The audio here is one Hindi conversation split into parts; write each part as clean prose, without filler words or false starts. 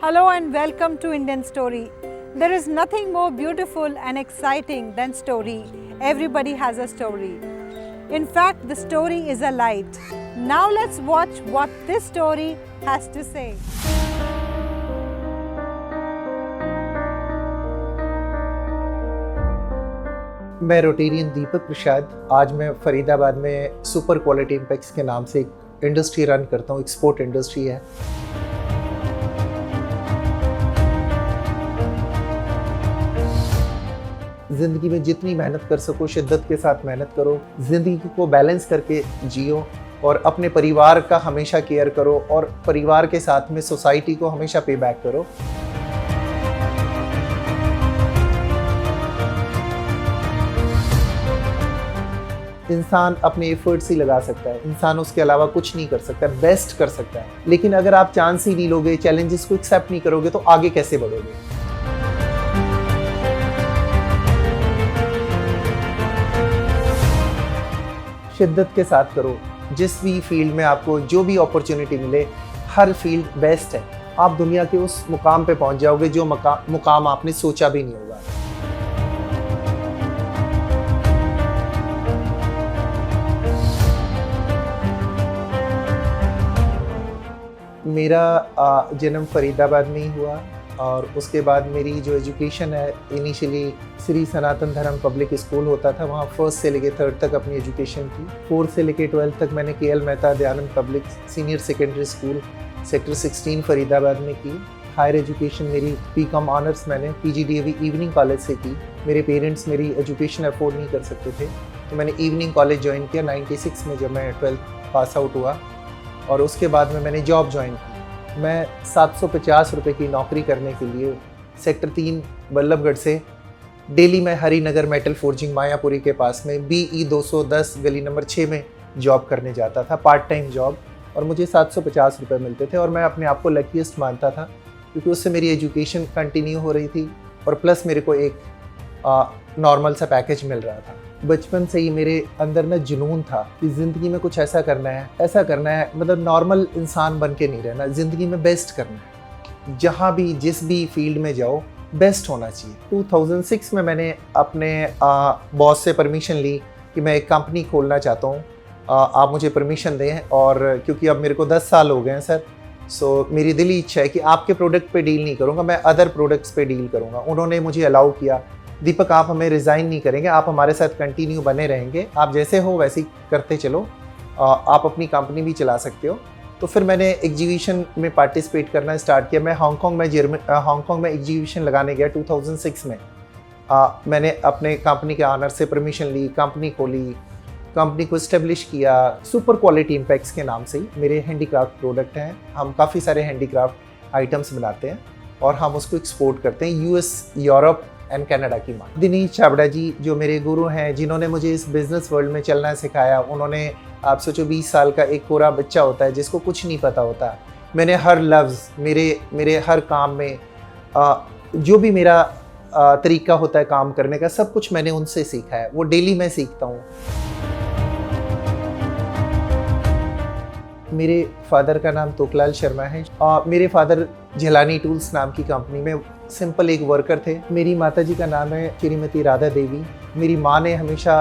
Hello and welcome to Indian Story. There is nothing more beautiful and exciting than story. Everybody has a story. In fact, the story is a light. Now let's watch what this story has to say. मैं रोटेरियन दीपक प्रसाद। आज मैं फरीदाबाद में सुपर क्वालिटी इम्पैक्ट्स के नाम से एक इंडस्ट्री रन करता हूँ। एक्सपोर्ट इंडस्ट्री है। ज़िंदगी में जितनी मेहनत कर सको शिद्दत के साथ मेहनत करो, ज़िंदगी को बैलेंस करके जियो और अपने परिवार का हमेशा केयर करो और परिवार के साथ में सोसाइटी को हमेशा पे बैक करो। इंसान अपने एफर्ट्स ही लगा सकता है, इंसान उसके अलावा कुछ नहीं कर सकता, बेस्ट कर सकता है। लेकिन अगर आप चांस ही नहीं लोगे, चैलेंजेस को एक्सेप्ट नहीं करोगे तो आगे कैसे बढ़ोगे? शिद्दत के साथ करो। जिस भी फील्ड में आपको जो भी अपॉर्चुनिटी मिले, हर फील्ड बेस्ट है। आप दुनिया के उस मुकाम पे पहुंच जाओगे जो मुकाम आपने सोचा भी नहीं होगा। मेरा जन्म फरीदाबाद में ही हुआ और उसके बाद मेरी जो एजुकेशन है, इनिशियली श्री सनातन धर्म पब्लिक स्कूल होता था, वहाँ फर्स्ट से लेके थर्ड तक अपनी एजुकेशन की। फोर्थ से लेके 12th तक मैंने KL Mehta Dayanand public senior secondary school sector 16 Faridabad में की। हायर एजुकेशन मेरी BCom ऑनर्स मैंने PGDAV इवनिंग कॉलेज से की। मेरे पेरेंट्स मेरी एजुकेशन अफोर्ड नहीं कर सकते थे तो मैंने इवनिंग कॉलेज ज्वाइन किया 96 में, जब मैं 12th पास आउट हुआ। और उसके बाद में मैंने जॉब ज्वाइन की। मैं 750 रुपये की नौकरी करने के लिए सेक्टर 3 बल्लभगढ़ से डेली मैं हरिनगर मेटल फोर्जिंग मायापुरी के पास में BE 210 गली नंबर 6 में जॉब करने जाता था, पार्ट टाइम जॉब। और मुझे 750 रुपये मिलते थे और मैं अपने आप को लकीस्ट मानता था क्योंकि उससे मेरी एजुकेशन कंटिन्यू हो रही थी और प्लस मेरे को एक नॉर्मल सा पैकेज मिल रहा था। बचपन से ही मेरे अंदर ना जुनून था कि ज़िंदगी में कुछ ऐसा करना है, मतलब नॉर्मल इंसान बन के नहीं रहना, ज़िंदगी में बेस्ट करना है। जहाँ भी जिस भी फील्ड में जाओ बेस्ट होना चाहिए। 2006 में मैंने अपने बॉस से परमिशन ली कि मैं एक कंपनी खोलना चाहता हूँ, आप मुझे परमिशन दें। और क्योंकि अब मेरे को 10 साल हो गए हैं सर, सो मेरी दिली इच्छा है कि आपके प्रोडक्ट पे डील नहीं करूँगा, मैं अदर प्रोडक्ट्स पे डील करूँगा। उन्होंने मुझे अलाउ किया, दीपक आप हमें रिज़ाइन नहीं करेंगे, आप हमारे साथ कंटिन्यू बने रहेंगे, आप जैसे हो वैसे ही करते चलो, आप अपनी कंपनी भी चला सकते हो। तो फिर मैंने एग्जीबिशन में पार्टिसिपेट करना स्टार्ट किया। मैं हांगकॉन्ग में एग्जीबिशन लगाने गया 2006 में। मैंने अपने कंपनी के ऑनर से परमिशन ली, कंपनी खोली, कंपनी को इस्टेब्लिश किया। सुपर क्वालिटी इम्पैक्ट्स के नाम से ही मेरे हैंडीक्राफ्ट प्रोडक्ट हैं। हम काफ़ी सारे हैंडीक्राफ्ट आइटम्स बनाते हैं और हम उसको एक्सपोर्ट करते हैं US, यूरोप एंड कनाडा की मांग। दिनेश चावड़ा जी जो मेरे गुरु हैं, जिन्होंने मुझे इस बिज़नेस वर्ल्ड में चलना सिखाया, उन्होंने, आप सोचो 20 साल का एक कोरा बच्चा होता है जिसको कुछ नहीं पता होता, मैंने हर लफ्ज़ मेरे हर काम में जो भी मेरा तरीका होता है काम करने का, सब कुछ मैंने उनसे सीखा है। वो डेली मैं सीखता हूँ। मेरे फादर का नाम तोकलाल शर्मा है। मेरे फादर झलानी टूल्स नाम की कंपनी में सिंपल एक वर्कर थे। मेरी माताजी का नाम है श्रीमती राधा देवी। मेरी माँ ने हमेशा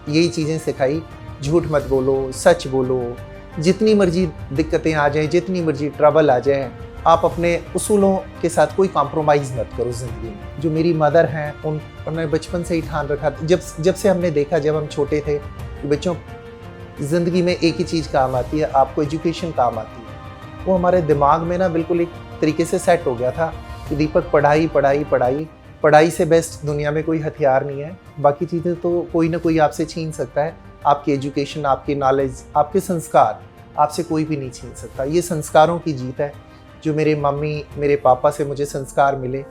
यही चीज़ें सिखाई, झूठ मत बोलो, सच बोलो, जितनी मर्जी दिक्कतें आ जाएं, जितनी मर्जी ट्रबल आ जाए, आप अपने उसूलों के साथ कोई कॉम्प्रोमाइज़ मत करो ज़िंदगी में। जो मेरी मदर हैं उन्होंने बचपन से ही ठान रखा, जब से हमने देखा, जब हम छोटे थे कि बच्चों ज़िंदगी में एक ही चीज़ काम आती है, आपको एजुकेशन काम आती है। वो हमारे दिमाग में ना बिल्कुल एक तरीके से सेट हो गया था कि दीपक पढ़ाई से बेस्ट दुनिया में कोई हथियार नहीं है। बाकी चीज़ें तो कोई ना कोई आपसे छीन सकता है, आपकी एजुकेशन, आपकी नॉलेज, आपके संस्कार आपसे कोई भी नहीं छीन सकता। ये संस्कारों की जीत है। जो मेरे मम्मी मेरे पापा से मुझे संस्कार मिले।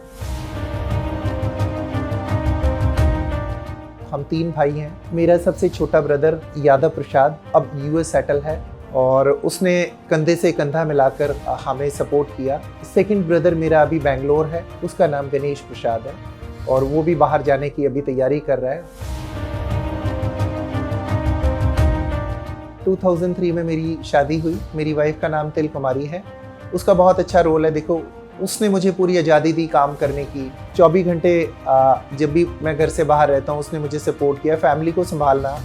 हम 3 भाई हैं। मेरा सबसे छोटा ब्रदर यादव प्रसाद अब US सेटल है और उसने कंधे से कंधा मिलाकर हमें सपोर्ट किया। सेकंड ब्रदर मेरा अभी बेंगलोर है, उसका नाम गणेश प्रसाद है और वो भी बाहर जाने की अभी तैयारी कर रहा है। 2003 में मेरी शादी हुई। मेरी वाइफ का नाम तिल कुमारी है। उसका बहुत अच्छा रोल है। देखो, उसने मुझे पूरी आज़ादी दी काम करने की। 24 घंटे जब भी मैं घर से बाहर रहता हूँ उसने मुझे सपोर्ट किया। फैमिली को संभालना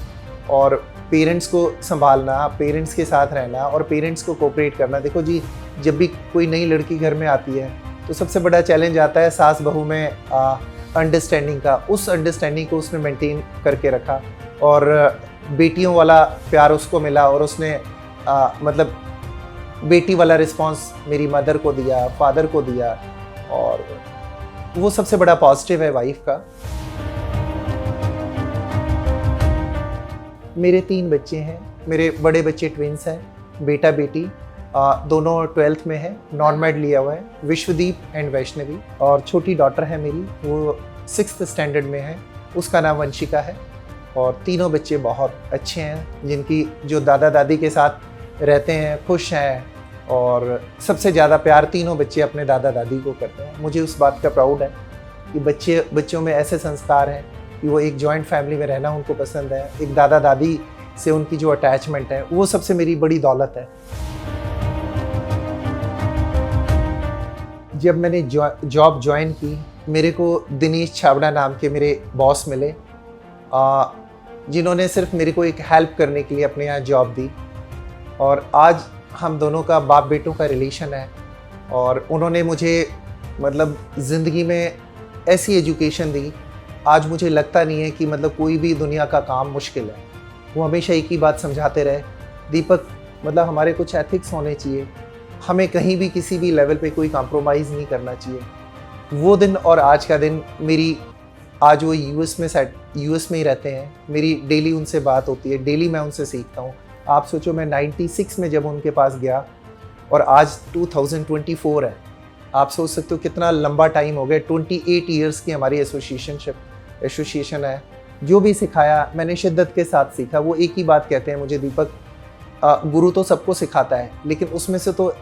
और पेरेंट्स को संभालना, पेरेंट्स के साथ रहना और पेरेंट्स को कोऑपरेट करना। देखो जी, जब भी कोई नई लड़की घर में आती है तो सबसे बड़ा चैलेंज आता है सास बहू में अंडरस्टैंडिंग का। उस अंडरस्टैंडिंग को उसने मेंटेन करके रखा और बेटियों वाला प्यार उसको मिला और उसने मतलब बेटी वाला रिस्पांस मेरी मदर को दिया, फादर को दिया, और वो सबसे बड़ा पॉजिटिव है वाइफ का। मेरे 3 बच्चे हैं। मेरे बड़े बच्चे ट्विंस हैं, बेटा बेटी, दोनों 12th में है, नॉन मैड लिया हुआ है, विश्वदीप एंड वैष्णवी। और छोटी डॉटर है मेरी, वो 6th स्टैंडर्ड में है, उसका नाम वंशिका है। और तीनों बच्चे बहुत अच्छे हैं, जिनकी जो दादा दादी के साथ रहते हैं, खुश हैं, और सबसे ज़्यादा प्यार तीनों बच्चे अपने दादा दादी को करते हैं। मुझे उस बात का प्राउड है कि बच्चों में ऐसे संस्कार हैं कि वो एक जॉइंट फैमिली में रहना उनको पसंद है। एक दादा दादी से उनकी जो अटैचमेंट है वो सबसे मेरी बड़ी दौलत है। जब मैंने जॉब ज्वाइन की, मेरे को दिनेश छाबड़ा नाम के मेरे बॉस मिले, जिन्होंने सिर्फ मेरे को एक हेल्प करने के लिए अपने यहाँ जॉब दी। और आज हम दोनों का बाप बेटों का रिलेशन है। और उन्होंने मुझे मतलब ज़िंदगी में ऐसी एजुकेशन दी, आज मुझे लगता नहीं है कि मतलब कोई भी दुनिया का काम मुश्किल है। वो हमेशा एक ही बात समझाते रहे, दीपक मतलब हमारे कुछ एथिक्स होने चाहिए, हमें कहीं भी किसी भी लेवल पे कोई कॉम्प्रोमाइज़ नहीं करना चाहिए। वो दिन और आज का दिन मेरी, आज वो यूएस में ही रहते हैं, मेरी डेली उनसे बात होती है, डेली मैं उनसे सीखता हूँ। आप सोचो, मैं 96 में जब उनके पास गया और आज 2024 है। आप सोच सकते हो कितना लंबा टाइम हो गया। 28 ईयर्स की हमारी एसोसिएशन है। जो भी सिखाया मैंने शिद्दत के साथ सीखा। वो एक ही बात कहते हैं मुझे, दीपक गुरु तो सबको सिखाता है, लेकिन उसमें से तो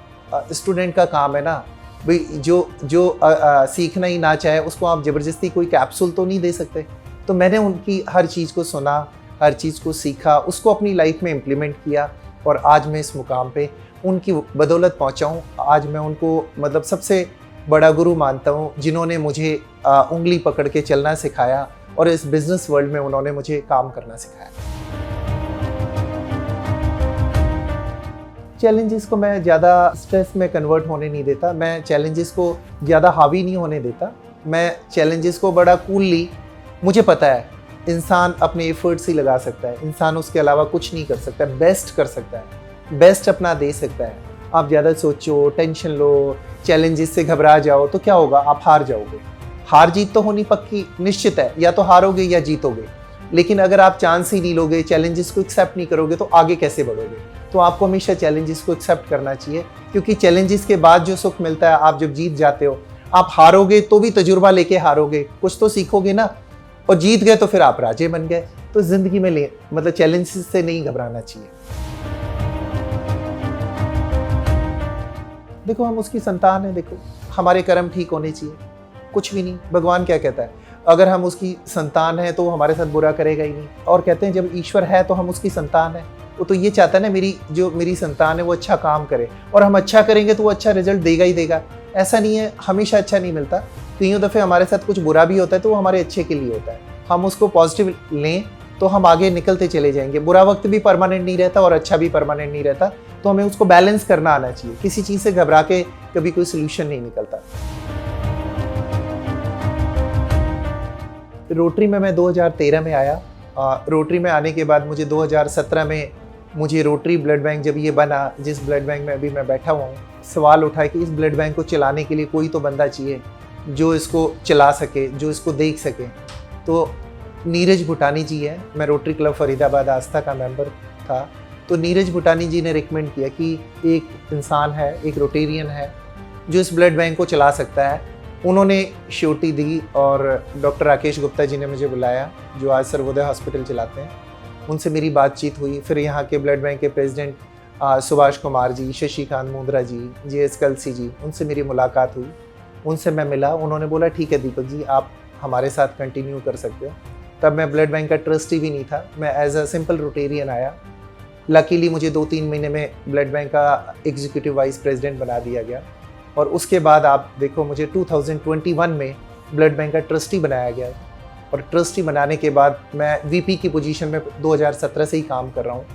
स्टूडेंट का काम है ना भाई, जो सीखना ही ना चाहे उसको आप ज़बरदस्ती कोई कैप्सूल तो नहीं दे सकते। तो मैंने उनकी हर चीज़ को सुना, हर चीज़ को सीखा, उसको अपनी लाइफ में इम्प्लीमेंट किया, और आज मैं इस मुकाम पे उनकी बदौलत पहुंचा हूँ। आज मैं उनको मतलब सबसे बड़ा गुरु मानता हूँ, जिन्होंने मुझे उंगली पकड़ के चलना सिखाया और इस बिज़नेस वर्ल्ड में उन्होंने मुझे काम करना सिखाया। चैलेंजेस को मैं ज़्यादा स्ट्रेस में कन्वर्ट होने नहीं देता, मैं चैलेंजेस को ज़्यादा हावी नहीं होने देता। मैं चैलेंजेस को बड़ा कूलली, मुझे पता है इंसान अपने एफर्ट्स ही लगा सकता है, इंसान उसके अलावा कुछ नहीं कर सकता, बेस्ट कर सकता है, बेस्ट अपना दे सकता है। आप ज़्यादा सोचो, टेंशन लो, चैलेंजेस से घबरा जाओ तो क्या होगा, आप हार जाओगे। हार जीत तो होनी पक्की निश्चित है, या तो हारोगे या जीतोगे। लेकिन अगर आप चांस ही नहीं लोगे, चैलेंजेस को एक्सेप्ट नहीं करोगे, तो आगे कैसे बढ़ोगे। तो आपको हमेशा चैलेंजेस को एक्सेप्ट करना चाहिए, क्योंकि चैलेंजेस के बाद जो सुख मिलता है, आप जब जीत जाते हो, आप हारोगे तो भी तजुर्बा लेके हारोगे, कुछ तो सीखोगे ना, और जीत गए तो फिर आप राजे बन गए। तो जिंदगी में मतलब चैलेंजेस से नहीं घबराना चाहिए। देखो, हम उसकी संतान है, देखो हमारे कर्म ठीक होने चाहिए, कुछ भी नहीं। भगवान क्या कहता है, अगर हम उसकी संतान है तो वो हमारे साथ बुरा करेगा ही नहीं। और कहते हैं जब ईश्वर है तो हम उसकी संतान है, वो तो ये चाहता है ना मेरी संतान है वो अच्छा काम करे, और हम अच्छा करेंगे तो वो अच्छा रिजल्ट देगा ही देगा। ऐसा नहीं है, हमेशा अच्छा नहीं मिलता, कई दफ़े हमारे साथ कुछ बुरा भी होता है तो वो हमारे अच्छे के लिए होता है। हम उसको पॉजिटिव लें तो हम आगे निकलते चले जाएंगे। बुरा वक्त भी परमानेंट नहीं रहता और अच्छा भी परमानेंट नहीं रहता, तो हमें उसको बैलेंस करना आना चाहिए। किसी चीज़ से घबरा के कभी कोई सोल्यूशन नहीं निकलता। रोटरी में मैं 2013 में आया। रोटरी में आने के बाद मुझे 2017 में मुझे रोटरी ब्लड बैंक जब ये बना, जिस ब्लड बैंक में अभी मैं बैठा हुआ हूँ, सवाल उठा कि इस ब्लड बैंक को चलाने के लिए कोई तो बंदा चाहिए जो इसको चला सके, जो इसको देख सके। तो नीरज भूटानी जी है, मैं रोटरी क्लब फरीदाबाद आस्था का मेंबर था। तो नीरज भूटानी जी ने रिकमेंड किया कि एक इंसान है, एक रोटेरियन है जो इस ब्लड बैंक को चला सकता है। उन्होंने श्योरिटी दी और डॉक्टर राकेश गुप्ता जी ने मुझे बुलाया, जो आज सर्वोदय हॉस्पिटल चलाते हैं। उनसे मेरी बातचीत हुई। फिर यहाँ के ब्लड बैंक के प्रेसिडेंट सुभाष कुमार जी, शशिकांत मुंद्रा जी, JS कलसी जी, उनसे मेरी मुलाकात हुई। उनसे मैं मिला, उन्होंने बोला ठीक है दीपक जी, आप हमारे साथ कंटिन्यू कर सकते हो। तब मैं ब्लड बैंक का ट्रस्टी भी नहीं था, मैं एज अ सिंपल रोटेरियन आया। लकीली मुझे 2-3 महीने में ब्लड बैंक का एग्जीक्यूटिव वाइस प्रेसिडेंट बना दिया गया। और उसके बाद आप देखो मुझे 2021 में ब्लड बैंक का ट्रस्टी बनाया गया और ट्रस्टी बनाने के बाद मैं वीपी की पोजीशन में 2017 से ही काम कर रहा हूँ।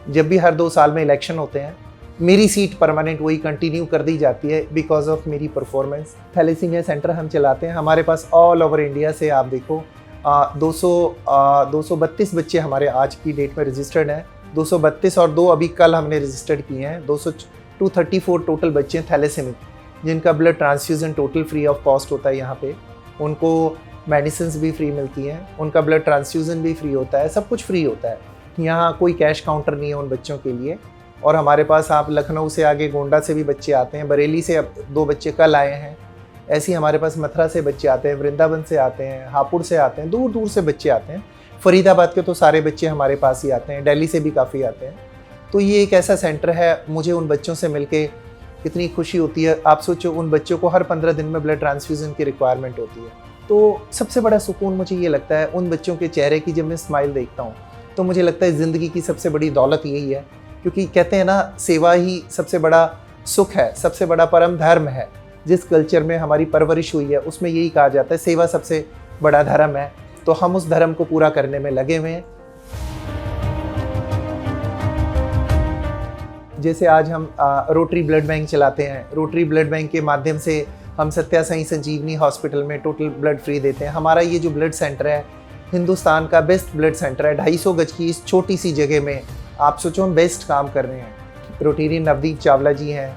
जब भी हर 2 साल में इलेक्शन होते हैं मेरी सीट परमानेंट वही कंटिन्यू कर दी जाती है बिकॉज ऑफ मेरी परफॉर्मेंस। थैलेसीमिया सेंटर हम चलाते हैं, हमारे पास ऑल ओवर इंडिया से आप देखो 232 बच्चे हमारे आज की डेट में रजिस्टर्ड हैं, 232 और 2 अभी कल हमने रजिस्टर्ड किए हैं। 234 टोटल बच्चे हैं थैलेसेमिक जिनका blood transfusion total free of cost होता है। यहाँ पे उनको मेडिसिन भी फ्री मिलती हैं, उनका ब्लड ट्रांसफ्यूज़न भी फ्री होता है, सब कुछ फ्री होता है। यहाँ कोई कैश काउंटर नहीं है उन बच्चों के लिए। और हमारे पास आप लखनऊ से आगे गोंडा से भी बच्चे आते हैं, बरेली से अब 2 बच्चे कल आए हैं, ऐसे ही हमारे पास मथुरा से बच्चे आते हैं, वृंदावन से आते हैं, हापुड़ से आते हैं, दूर दूर से बच्चे आते हैं। फरीदाबाद के तो सारे बच्चे हमारे पास ही आते हैं, दिल्ली से भी काफ़ी आते हैं। तो ये एक ऐसा सेंटर है, मुझे उन बच्चों से मिलके कितनी खुशी होती है। आप सोचो उन बच्चों को हर 15 दिन में ब्लड ट्रांसफ्यूज़न की रिक्वायरमेंट होती है। तो सबसे बड़ा सुकून मुझे ये लगता है उन बच्चों के चेहरे की, जब मैं स्माइल देखता हूँ तो मुझे लगता है ज़िंदगी की सबसे बड़ी दौलत यही है। क्योंकि कहते हैं ना, सेवा ही सबसे बड़ा सुख है, सबसे बड़ा परम धर्म है। जिस कल्चर में हमारी परवरिश हुई है उसमें यही कहा जाता है सेवा सबसे बड़ा धर्म है। तो हम उस धर्म को पूरा करने में लगे हुए हैं। जैसे आज हम रोटरी ब्लड बैंक चलाते हैं, रोटरी ब्लड बैंक के माध्यम से हम सत्या साई संजीवनी हॉस्पिटल में टोटल ब्लड फ्री देते हैं। हमारा ये जो ब्लड सेंटर है हिंदुस्तान का बेस्ट ब्लड सेंटर है। 250 गज की इस छोटी सी जगह में आप सोचो हम बेस्ट काम कर रहे हैं। रोटेरियन नवदीप चावला जी हैं,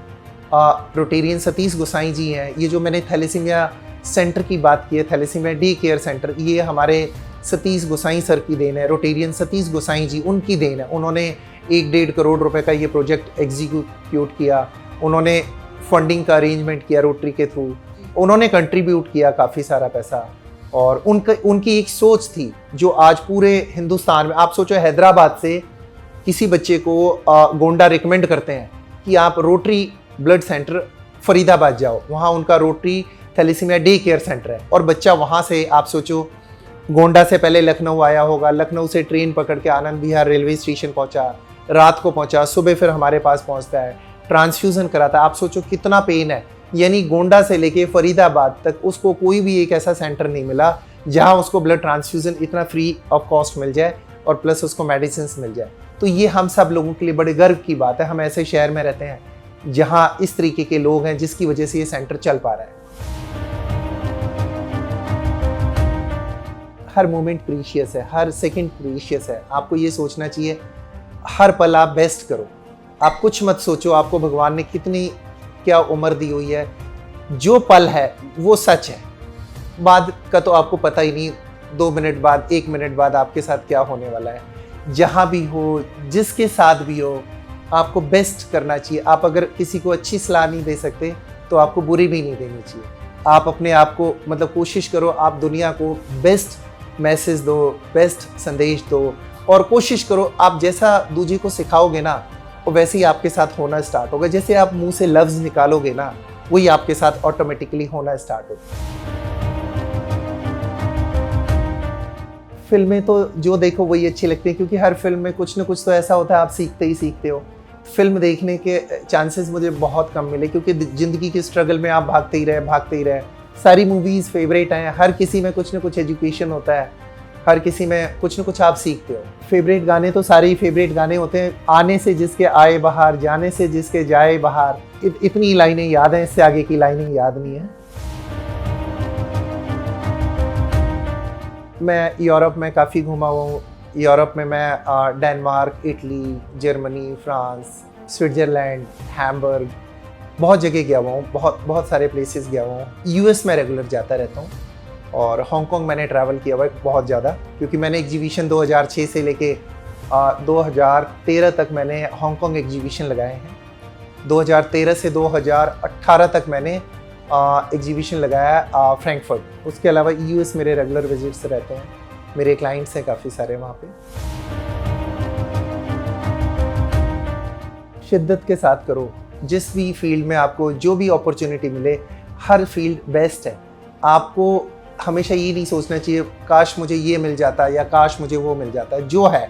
रोटेरियन सतीश गोसाई जी हैं। ये जो मैंने थैलेसीमिया सेंटर की बात की है, थैलेसीमिया डे केयर सेंटर, ये हमारे सतीश गोसाई सर की देन है। रोटेरियन सतीश गोसाई जी उनकी देन है। उन्होंने 1-1.5 करोड़ रुपए का ये प्रोजेक्ट एग्जीक्यूट किया। उन्होंने फंडिंग का अरेंजमेंट किया रोटरी के थ्रू, उन्होंने कंट्रीब्यूट किया काफ़ी सारा पैसा। और उनकी एक सोच थी जो आज पूरे हिंदुस्तान में, आप सोचो हैदराबाद से किसी बच्चे को गोंडा रिकमेंड करते हैं कि आप रोटरी ब्लड सेंटर फरीदाबाद जाओ, वहाँ उनका Rotary thalassaemia day care centre है। और बच्चा वहाँ से आप सोचो गोंडा से पहले लखनऊ आया होगा, लखनऊ से ट्रेन पकड़ के आनंद विहार रेलवे स्टेशन पहुँचा, रात को पहुँचा, सुबह फिर हमारे पास पहुँचता है, ट्रांसफ्यूज़न कराता है। आप सोचो कितना पेन है। यानी गोंडा से लेके फरीदाबाद तक उसको कोई भी एक ऐसा सेंटर नहीं मिला जहाँ उसको ब्लड ट्रांसफ्यूज़न इतना फ्री ऑफ कॉस्ट मिल जाए और प्लस उसको मेडिसिन मिल जाए। तो ये हम सब लोगों के लिए बड़े गर्व की बात है। हम ऐसे शहर में रहते हैं जहाँ इस तरीके के लोग हैं जिसकी वजह से ये सेंटर चल पा रहा है। हर मोमेंट प्रीशियस है, हर सेकंड प्रीशियस है। आपको ये सोचना चाहिए हर पल आप बेस्ट करो। आप कुछ मत सोचो आपको भगवान ने कितनी क्या उम्र दी हुई है। जो पल है वो सच है, बाद का तो आपको पता ही नहीं। 2 मिनट बाद, 1 मिनट बाद आपके साथ क्या होने वाला है। जहाँ भी हो, जिसके साथ भी हो, आपको बेस्ट करना चाहिए। आप अगर किसी को अच्छी सलाह नहीं दे सकते तो आपको बुरी भी नहीं देनी चाहिए। आप अपने आप को मतलब कोशिश करो, आप दुनिया को बेस्ट मैसेज दो, बेस्ट संदेश दो और कोशिश करो आप जैसा दूसरे को सिखाओगे ना वो वैसे ही आपके साथ होना स्टार्ट होगा। जैसे आप मुंह से लफ्ज़ निकालोगे ना वही आपके साथ ऑटोमेटिकली होना स्टार्ट होगा। फिल्में तो जो देखो वही अच्छी लगती है क्योंकि हर फिल्म में कुछ ना कुछ तो ऐसा होता है आप सीखते ही सीखते हो। फिल्म देखने के चांसेस मुझे बहुत कम मिले क्योंकि ज़िंदगी के स्ट्रगल में आप भागते ही रहे। सारी मूवीज़ फेवरेट हैं, हर किसी में कुछ ना कुछ एजुकेशन होता है, हर किसी में कुछ ना कुछ आप सीखते हो। फेवरेट गाने तो सारे ही फेवरेट गाने होते हैं। आने से जिसके आए बाहर, जाने से जिसके जाए बाहर, इतनी लाइनें याद हैं, इससे आगे की लाइनें याद नहीं है। मैं यूरोप में काफ़ी घूमा हुआ हूँ। यूरोप में मैं Denmark, Italy, Germany, France, Switzerland, Hamburg, बहुत जगह गया हुआ हूँ, बहुत सारे प्लेसेस गया हुआ हूँ। यूएस में रेगुलर जाता रहता हूँ और हांगकांग मैंने ट्रैवल किया हुआ है बहुत ज़्यादा क्योंकि मैंने एग्जीबिशन 2006 से लेके 2013 तक मैंने हांगकांग एग्जीबिशन लगाए हैं। 2013 से 2018 तक मैंने एग्जीबिशन लगाया फ्रैंकफर्ट। उसके अलावा यूएस मेरे रेगुलर विजिट्स रहते हैं, मेरे क्लाइंट्स हैं काफ़ी सारे वहाँ पे। शिद्दत के साथ करो, जिस भी फील्ड में आपको जो भी अपॉर्चुनिटी मिले, हर फील्ड बेस्ट है। आपको हमेशा ये नहीं सोचना चाहिए काश मुझे ये मिल जाता या काश मुझे वो मिल जाता है। जो है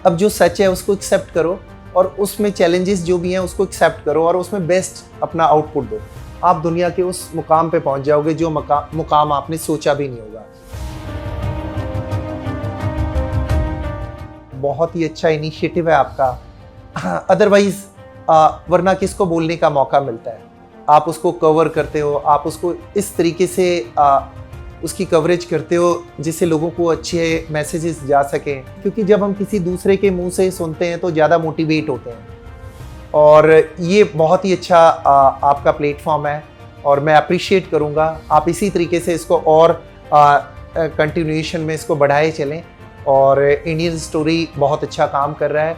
अब जो सच है उसको एक्सेप्ट करो और उसमें चैलेंजेस जो भी हैं उसको एक्सेप्ट करो और उसमें बेस्ट अपना आउटपुट दो। आप दुनिया के उस मुकाम पे पहुंच जाओगे जो मुकाम आपने सोचा भी नहीं होगा। बहुत ही अच्छा इनिशिएटिव है आपका। अदरवाइज वरना किसको बोलने का मौका मिलता है, आप उसको कवर करते हो, आप उसको इस तरीके से उसकी कवरेज करते हो जिससे लोगों को अच्छे मैसेजेस जा सकें, क्योंकि जब हम किसी दूसरे के मुंह से सुनते हैं तो ज़्यादा मोटिवेट होते हैं। और ये बहुत ही अच्छा आपका प्लेटफॉर्म है और मैं अप्रिशिएट करूँगा आप इसी तरीके से इसको और कंटिन्यूएशन में इसको बढ़ाए चलें। और इंडियन स्टोरी बहुत अच्छा काम कर रहा है।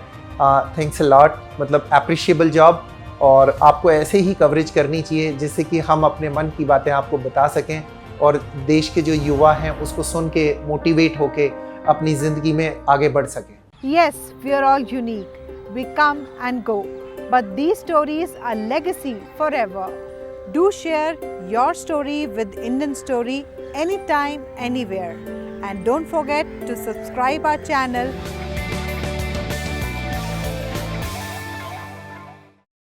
थैंक्स अ लॉट, मतलब अप्रिशिएबल जॉब। और आपको ऐसे ही कवरेज करनी चाहिए जिससे कि हम अपने मन की बातें आपको बता सकें और देश के जो युवा हैं उसको सुन के मोटिवेट होके अपनी ज़िंदगी में आगे बढ़ सकें। Yes, we are all unique. We come and go. But these stories are legacy forever. Do share your story with Indian Story anytime, anywhere. And don't forget to subscribe our channel